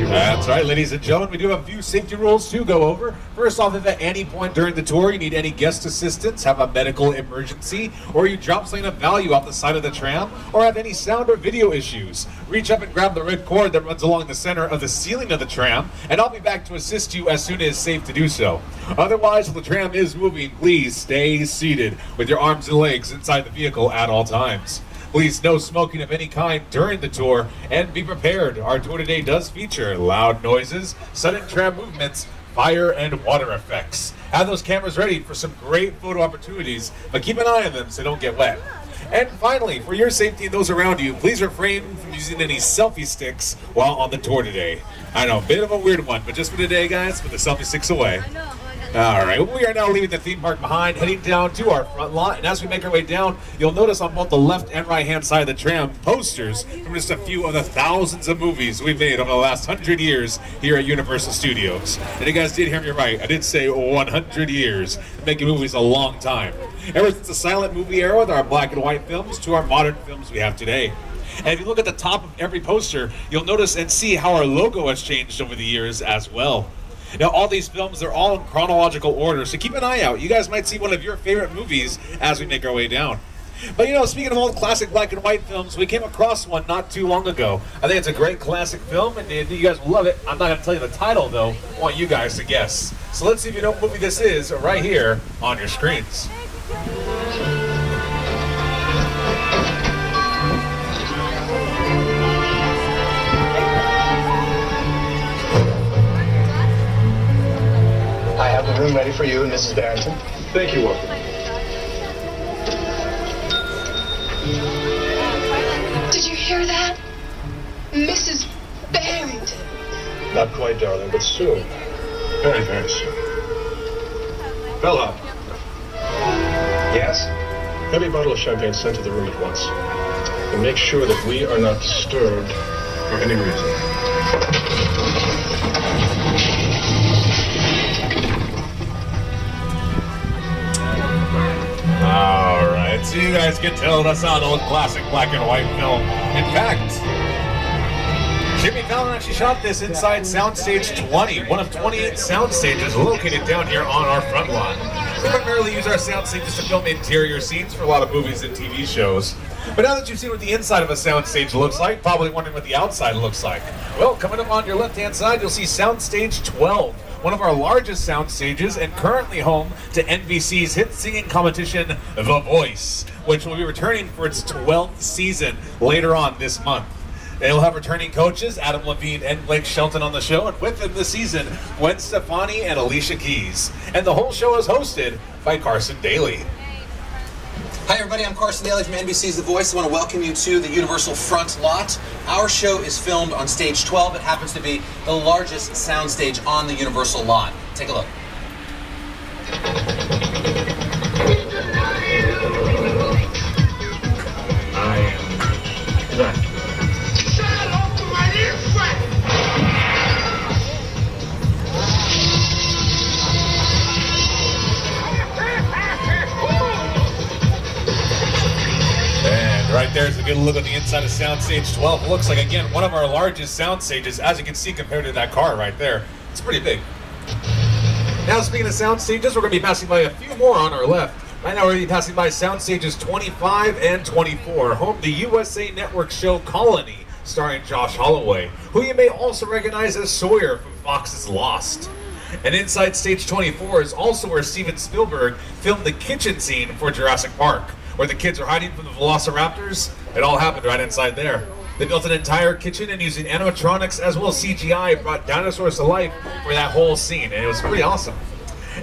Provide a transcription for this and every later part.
safety rules. That's right, ladies and gentlemen. We do have a few safety rules to go over. First off, if at any point during the tour you need any guest assistance, have a medical emergency, or you drop something of value off the side of the tram, or have any sound or video issues, reach up and grab the red cord that runs along the center of the ceiling of the tram, and I'll be back to assist you as soon as it's safe to do so. Otherwise, if the tram is moving, please stay seated with your arms and legs inside the vehicle at all times. Please, no smoking of any kind during the tour, and be prepared. Our tour today does feature loud noises, sudden tram movements, fire, and water effects. Have those cameras ready for some great photo opportunities, but keep an eye on them so they don't get wet. And finally, for your safety and those around you, please refrain from using any selfie sticks while on the tour today. I know, a bit of a weird one, but just for today, guys, put the selfie sticks away. All right, we are now leaving the theme park behind, heading down to our front lot, and as we make our way down, you'll notice on both the left and right-hand side of the tram posters from just a few of the thousands of movies we've made over the last 100 years here at Universal Studios. And you guys did hear me right, I did say 100 years, making movies a long time. Ever since the silent movie era with our black and white films to our modern films we have today. And if you look at the top of every poster, you'll notice and see how our logo has changed over the years as well. Now, all these films, they're all in chronological order, so keep an eye out. You guys might see one of your favorite movies as we make our way down. But you know, speaking of old classic black and white films, we came across one not too long ago. I think it's a great classic film, and you guys will love it. I'm not going to tell you the title, though. I want you guys to guess. So let's see if you know what movie this is right here on your screens. I have the room ready for you, Mrs. Barrington. Thank you, Walter. Did you hear that? Mrs. Barrington. Not quite, darling, but soon. Very, very soon. Bella. Yes? Have a bottle of champagne sent to the room at once. And make sure that we are not disturbed for any reason. Alright, so you guys can tell that's not an old classic black and white film. In fact, Jimmy Fallon actually shot this inside Soundstage 20, one of 28 sound stages located down here on our front lawn. We primarily use our sound stages to film interior scenes for a lot of movies and TV shows. But now that you've seen what the inside of a soundstage looks like, probably wondering what the outside looks like. Well, coming up on your left-hand side, you'll see Soundstage 12, one of our largest sound stages and currently home to NBC's hit singing competition, The Voice, which will be returning for its 12th season later on this month. They'll have returning coaches, Adam Levine and Blake Shelton on the show, and with them this season, Gwen Stefani and Alicia Keys. And the whole show is hosted by Carson Daly. Hi everybody, I'm Carson Daly from NBC's The Voice. I want to welcome you to the Universal Front Lot. Our show is filmed on stage 12. It happens to be the largest sound stage on the Universal lot. Take a look. I am not. Right there's a good look at the inside of Soundstage 12. Looks like, again, one of our largest sound stages, as you can see, compared to that car right there. It's pretty big. Now, speaking of sound stages, we're going to be passing by a few more on our left. Right now, we're going to be passing by sound stages 25 and 24, home to the USA Network show Colony, starring Josh Holloway, who you may also recognize as Sawyer from Fox's Lost. And inside stage 24 is also where Steven Spielberg filmed the kitchen scene for Jurassic Park, where the kids are hiding from the velociraptors. It all happened right inside there. They built an entire kitchen and using animatronics as well as CGI brought dinosaurs to life for that whole scene, and it was pretty awesome.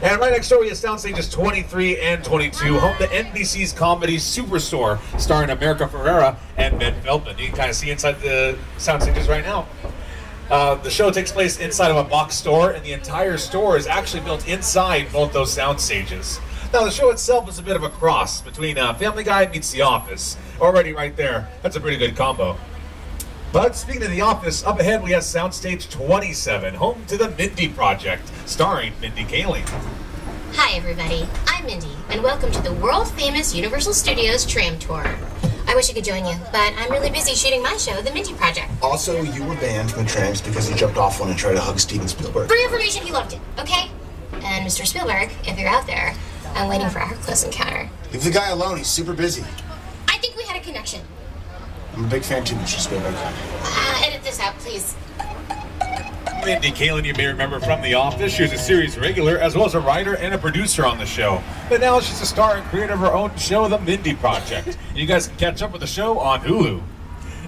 And right next door we have sound stages 23 and 22, home to NBC's comedy Superstore, starring America Ferrera and Ben Feldman. You can kind of see inside the sound stages right now. The show takes place inside of a box store, and the entire store is actually built inside both those sound stages. Now, the show itself is a bit of a cross between Family Guy meets The Office. Already right there, that's a pretty good combo. But speaking of The Office, up ahead we have Soundstage 27, home to the Mindy Project, starring Mindy Kaling. Hi everybody, I'm Mindy, and welcome to the world-famous Universal Studios Tram Tour. I wish I could join you, but I'm really busy shooting my show, The Mindy Project. Also, you were banned from the tramps because you jumped off one and tried to hug Steven Spielberg. For your information, he loved it, okay? And Mr. Spielberg, if you're out there, I'm waiting for our close encounter. Leave the guy alone, he's super busy. I think we had a connection. I'm a big fan too, Mr. Spielberg. Edit this out, please. Mindy Kaling, you may remember from The Office. She was a series regular, as well as a writer and a producer on the show. But now she's a star and creator of her own show, The Mindy Project. You guys can catch up with the show on Hulu.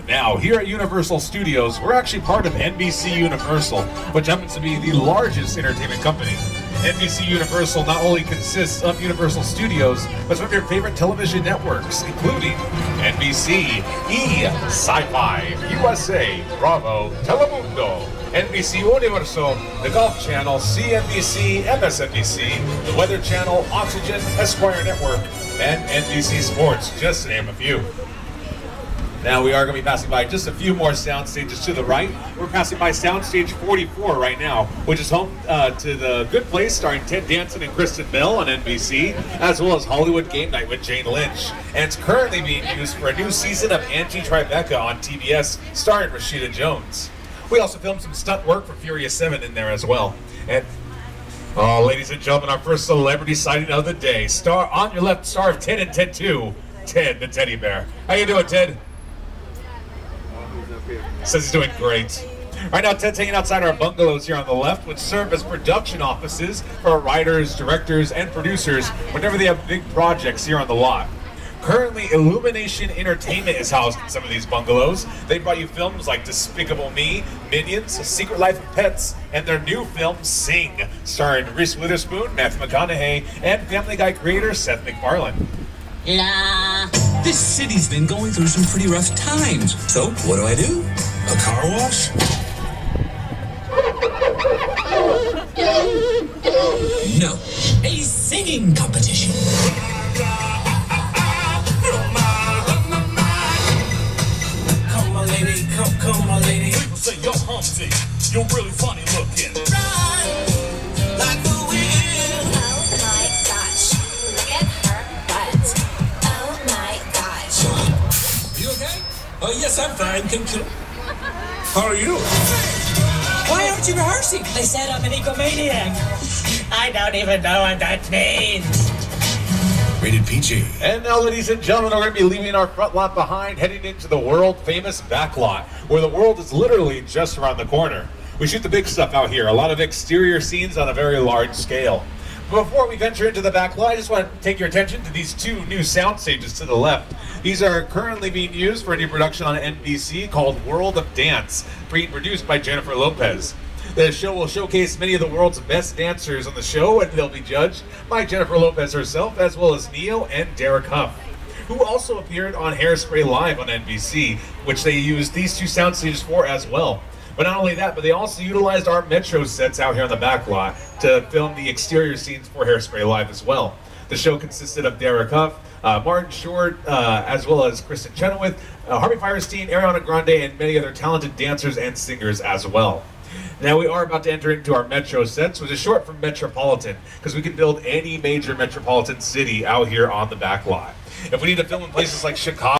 Now, here at Universal Studios, we're actually part of NBC Universal, which happens to be the largest entertainment company. NBC Universal not only consists of Universal Studios, but some of your favorite television networks, including NBC, E, Sci-Fi, USA, Bravo, Telemundo, NBC Universal, the Golf Channel, CNBC, MSNBC, the Weather Channel, Oxygen, Esquire Network, and NBC Sports, just to name a few. Now we are going to be passing by just a few more sound stages to the right. We're passing by soundstage 44 right now, which is home to The Good Place, starring Ted Danson and Kristen Bell on NBC, as well as Hollywood Game Night with Jane Lynch. And it's currently being used for a new season of Angie Tribeca on TBS, starring Rashida Jones. We also filmed some stunt work for Furious 7 in there as well. And ladies and gentlemen, our first celebrity sighting of the day. Star on your left, star of Ted and Ted 2, Ted the Teddy Bear. How you doing, Ted? Says he's doing great. Right now, Ted's hanging outside our bungalows here on the left, which serve as production offices for writers, directors, and producers whenever they have big projects here on the lot. Currently, Illumination Entertainment is housed in some of these bungalows. They brought you films like Despicable Me, Minions, Secret Life of Pets, and their new film, Sing, starring Reese Witherspoon, Matthew McConaughey, and Family Guy creator Seth MacFarlane. This city's been going through some pretty rough times. So, what do? A car wash? No. A singing competition. Come my lady, come my lady. People say you're Humpty. You're really funny looking. Run like the wind. Oh my gosh. Look at her butt. Oh my gosh. You okay? Oh, yes, I'm fine, thank you. How are you? Why aren't you rehearsing? They said I'm an egomaniac. I don't even know what that means. Rated PG. And now, ladies and gentlemen, we're going to be leaving our front lot behind, heading into the world-famous back lot, where the world is literally just around the corner. We shoot the big stuff out here, a lot of exterior scenes on a very large scale. But before we venture into the back lot, I just want to take your attention to these two new sound stages to the left. These are currently being used for a new production on NBC called World of Dance, being produced by Jennifer Lopez. The show will showcase many of the world's best dancers on the show, and they'll be judged by Jennifer Lopez herself, as well as Neo and Derek Huff, who also appeared on Hairspray Live on NBC, which they used these two sound stages for as well. But not only that, but they also utilized our Metro sets out here on the back lot to film the exterior scenes for Hairspray Live as well. The show consisted of Derek Huff, Martin Short, as well as Kristen Chenoweth, Harvey Fierstein, Ariana Grande, and many other talented dancers and singers as well. Now we are about to enter into our Metro sets, which is short for Metropolitan, because we can build any major metropolitan city out here on the back lot. If we need to film in places like Chicago,